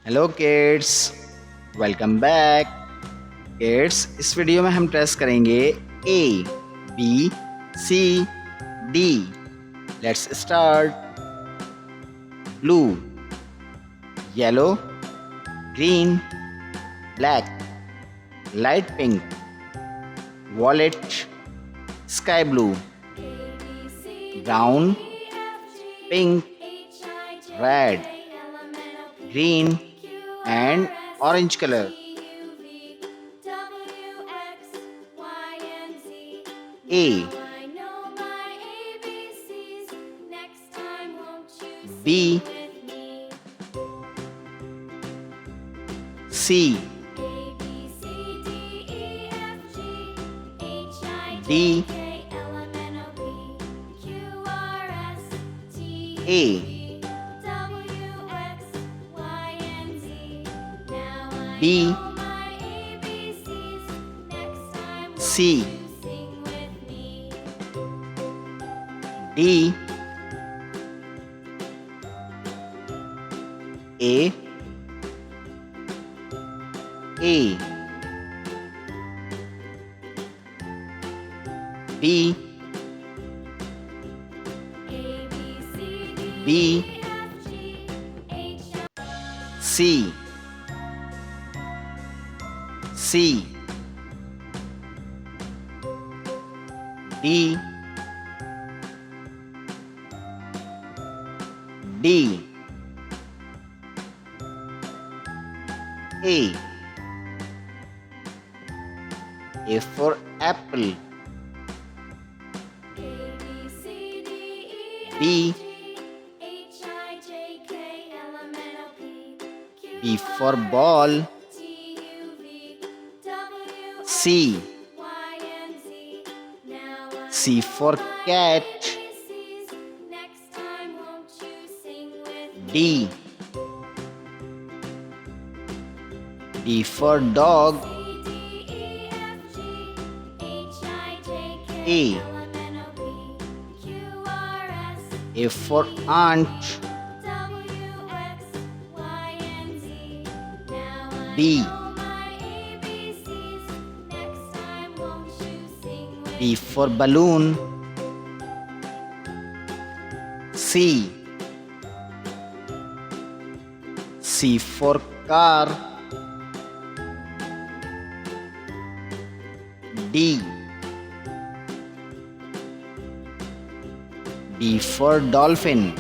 Hello kids, welcome back. Kids, इस video में हम टेस्ट करेंगे A B C D. Let's start. Blue, yellow, green, black, light pink, violet, sky blue, brown, pink, red, green and orange color. A B C D A B C D A B B C C D D A for apple. B B for ball. C C for cat. D D for dog. A for aunt. B B for balloon. C C for car. D D for dolphin.